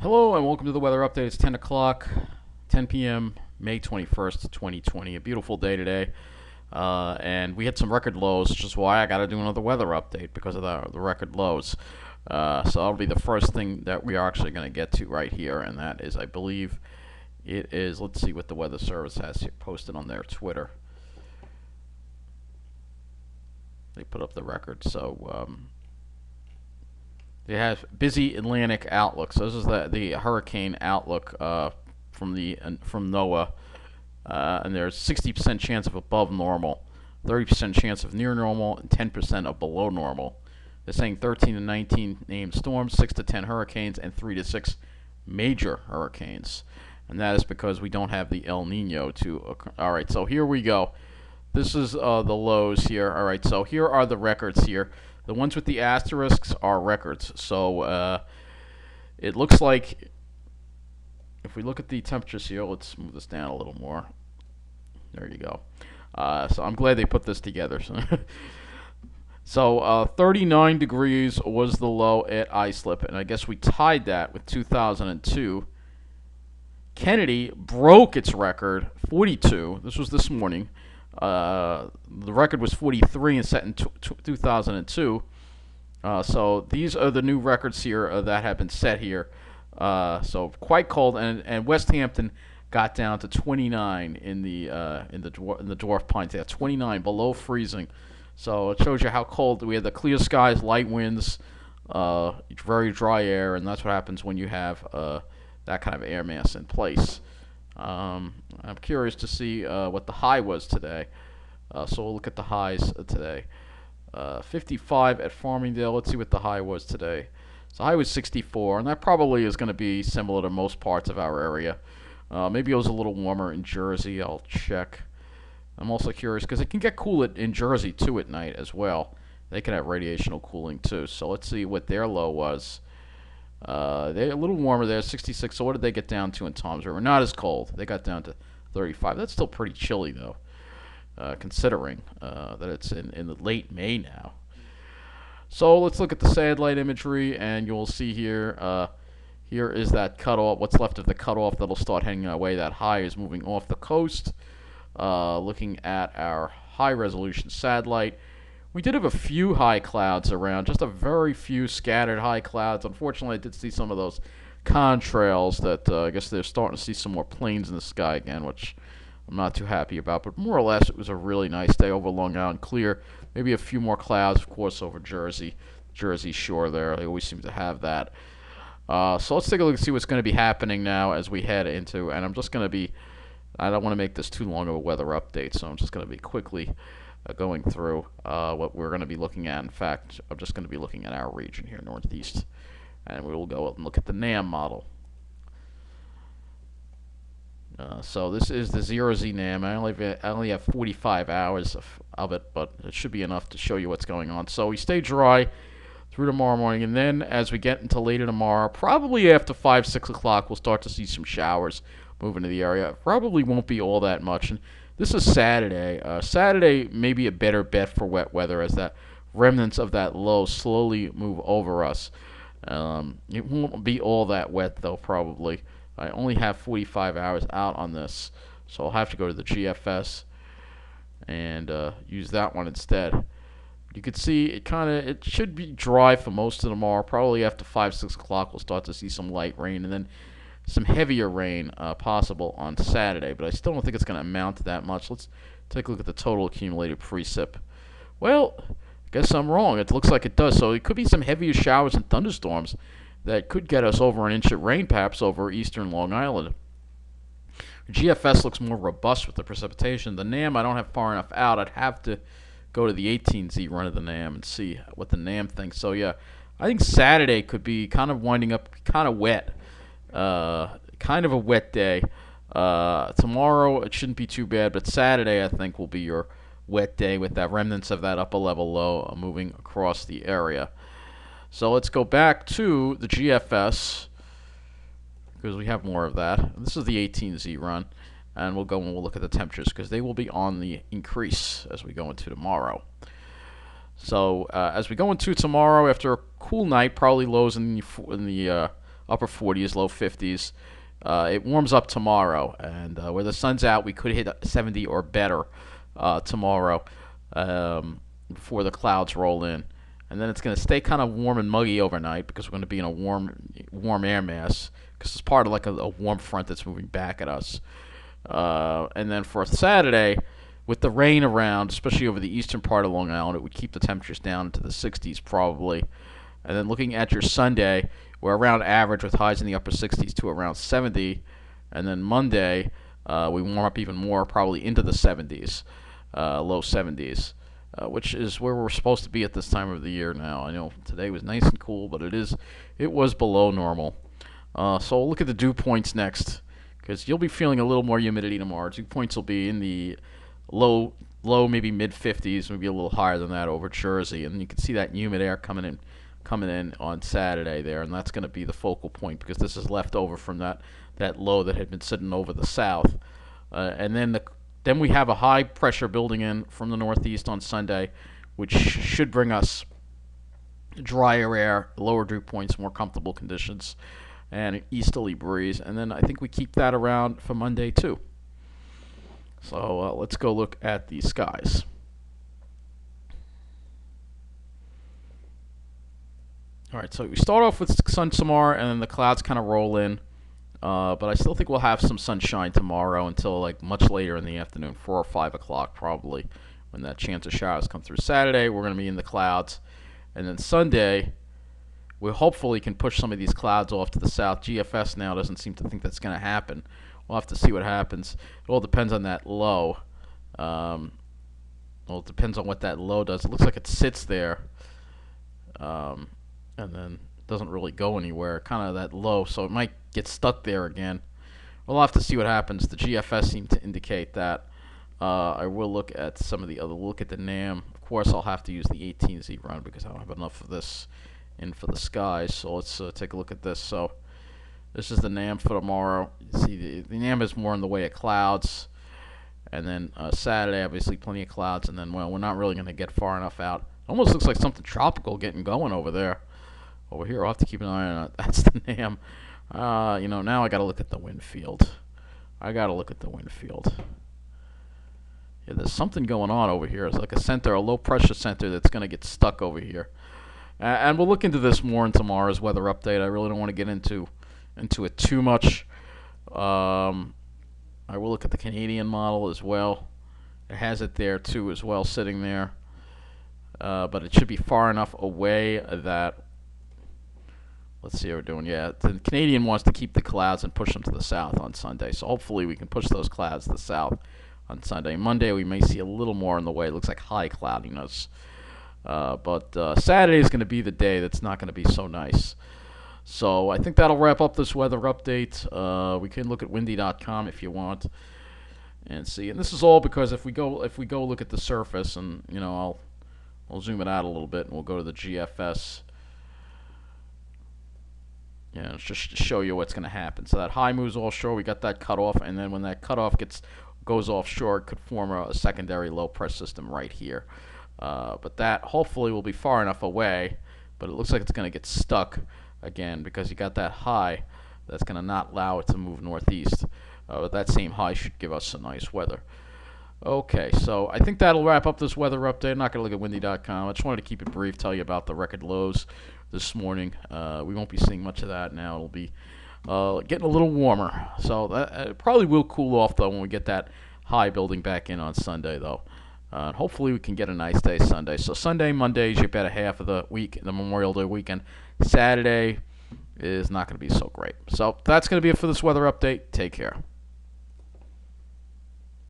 Hello and welcome to the weather update. It's 10 o'clock, 10 p.m., May 21st, 2020. A beautiful day today. And we had some record lows, which is why I got to do another weather update because of the record lows. So that'll be the first thing that we are actually going to get to right here, and that is, I believe, it is, let's see what the Weather Service has here posted on their Twitter. They put up the record, so they have busy Atlantic outlook. So this is the hurricane outlook from NOAA, and there's 60% chance of above normal, 30% chance of near normal, and 10% of below normal. They're saying 13 to 19 named storms, 6 to 10 hurricanes, and 3 to 6 major hurricanes. And that is because we don't have the El Nino to occur. All right, so here we go. This is the lows here. All right, so here are the records here. The ones with the asterisks are records. So it looks like, if we look at the temperatures here, let's move this down a little more. There you go. So I'm glad they put this together. So 39 degrees was the low at Islip, and I guess we tied that with 2002. Kennedy broke its record, 42. This was this morning. The record was 43 and set in 2002. So these are the new records here that have been set here. So quite cold, and West Hampton got down to 29 in the Dwarf Pines. They had 29 below freezing. So it shows you how cold. We had the clear skies, light winds, very dry air, and that's what happens when you have that kind of air mass in place. I'm curious to see what the high was today. So we'll look at the highs today. 55 at Farmingdale. Let's see what the high was today. So high was 64, and that probably is going to be similar to most parts of our area. Maybe it was a little warmer in Jersey. I'll check. I'm also curious because it can get cool in Jersey too at night as well. They can have radiational cooling too. So let's see what their low was. They're a little warmer there, 66. So what did they get down to in Toms River? Not as cold. They got down to 35. That's still pretty chilly though, considering that it's in the late May now. So let's look at the satellite imagery, and you'll see here. Here is that cutoff. What's left of the cutoff that'll start heading away. That high is moving off the coast. Looking at our high-resolution satellite, we did have a few high clouds around, just a very few scattered high clouds. Unfortunately, I did see some of those contrails that I guess they're starting to see some more planes in the sky again, which I'm not too happy about. But more or less, it was a really nice day over Long Island, clear. Maybe a few more clouds, of course, over Jersey shore there. They always seem to have that. So let's take a look and see what's going to be happening now as we head into, and I'm just going to be, I don't want to make this too long of a weather update, so I'm just going to be quickly going through what we're going to be looking at. In fact, I'm just going to be looking at our region here, Northeast, and we will go and look at the NAM model. So this is the 0Z NAM. I only have 45 hours of it, but it should be enough to show you what's going on. So we stay dry through tomorrow morning, and then as we get into later tomorrow, probably after 5, 6 o'clock, we'll start to see some showers move into the area. It probably won't be all that much. And this is Saturday. Saturday may be a better bet for wet weather as that remnants of that low slowly move over us. It won't be all that wet, though, probably. I only have 45 hours out on this, so I'll have to go to the GFS and use that one instead. You can see it should be dry for most of tomorrow. Probably after 5, 6 o'clock, we'll start to see some light rain, and then some heavier rain possible on Saturday, but I still don't think it's going to amount to that much. Let's take a look at the total accumulated precip. Well, I guess I'm wrong. It looks like it does. So it could be some heavier showers and thunderstorms that could get us over an inch of rain, perhaps over eastern Long Island. GFS looks more robust with the precipitation. The NAM I don't have far enough out. I'd have to go to the 18Z run of the NAM and see what the NAM thinks. So yeah, I think Saturday could be kind of winding up kind of wet. Kind of a wet day. Tomorrow it shouldn't be too bad, but Saturday I think will be your wet day with that remnants of that upper level low moving across the area. So let's go back to the GFS because we have more of that. This is the 18Z run, and we'll go and we'll look at the temperatures because they will be on the increase as we go into tomorrow. So as we go into tomorrow, after a cool night, probably lows in the upper 40s, low 50s. It warms up tomorrow, and where the sun's out, we could hit 70 or better tomorrow before the clouds roll in. And then it's going to stay kind of warm and muggy overnight because we're going to be in a warm air mass because it's part of like a warm front that's moving back at us. And then for Saturday, with the rain around, especially over the eastern part of Long Island, it would keep the temperatures down into the 60s probably. And then looking at your Sunday, we're around average with highs in the upper 60s to around 70. And then Monday, we warm up even more, probably into the 70s, low 70s, which is where we're supposed to be at this time of the year now. I know today was nice and cool, but it was below normal. So we'll look at the dew points next, because you'll be feeling a little more humidity tomorrow. Dew points will be in the low, maybe mid 50s, maybe a little higher than that over Jersey, and you can see that humid air coming in on Saturday there, and that's going to be the focal point because this is left over from that low that had been sitting over the south, and then we have a high pressure building in from the northeast on Sunday, which should bring us drier air, lower dew points, more comfortable conditions, and an easterly breeze. And then I think we keep that around for Monday too. So let's go look at the skies. All right, so we start off with sun tomorrow, and then the clouds kind of roll in. But I still think we'll have some sunshine tomorrow until like much later in the afternoon, 4 or 5 o'clock probably, when that chance of showers come through. Saturday, we're going to be in the clouds. And then Sunday, we hopefully can push some of these clouds off to the south. GFS now doesn't seem to think that's going to happen. We'll have to see what happens. It all depends on that low. Well, it depends on what that low does. It looks like it sits there, and then doesn't really go anywhere, kind of that low, so it might get stuck there again. We'll have to see what happens. The GFS seemed to indicate that. I will look at some of the other, look at the NAM. Of course, I'll have to use the 18Z run because I don't have enough of this in for the skies. So let's take a look at this. So this is the NAM for tomorrow. You see, the NAM is more in the way of clouds. And then Saturday, obviously, plenty of clouds. And then, well, we're not really going to get far enough out. Almost looks like something tropical getting going over there. Over here, I'll have to keep an eye on it. That's the NAM. Now I got to look at the wind field. Yeah, there's something going on over here. It's like a low pressure center that's going to get stuck over here. And we'll look into this more in tomorrow's weather update. I really don't want to get into it too much. I will look at the Canadian model as well. It has it there too as well, sitting there. But it should be far enough away that, let's see how we're doing. Yeah, the Canadian wants to keep the clouds and push them to the south on Sunday. So hopefully we can push those clouds to the south on Sunday. Monday we may see a little more in the way. It looks like high cloudiness. But Saturday is going to be the day that's not going to be so nice. So I think that'll wrap up this weather update. We can look at windy.com if you want and see. And this is all because if we go look at the surface, and I'll zoom it out a little bit, and we'll go to the GFS. Yeah, it's just to show you what's going to happen. So that high moves offshore. We got that cutoff, and then when that cutoff goes offshore, it could form a secondary low pressure system right here. But that hopefully will be far enough away. But it looks like it's going to get stuck again because you got that high that's going to not allow it to move northeast. But that same high should give us some nice weather. Okay, so I think that'll wrap up this weather update. I'm not going to look at windy.com. I just wanted to keep it brief, tell you about the record lows this morning. We won't be seeing much of that now. It'll be getting a little warmer. So that it probably will cool off, though, when we get that high building back in on Sunday, though. Hopefully we can get a nice day Sunday. So Sunday, Monday is your better half of the week, the Memorial Day weekend. Saturday is not going to be so great. So that's going to be it for this weather update. Take care.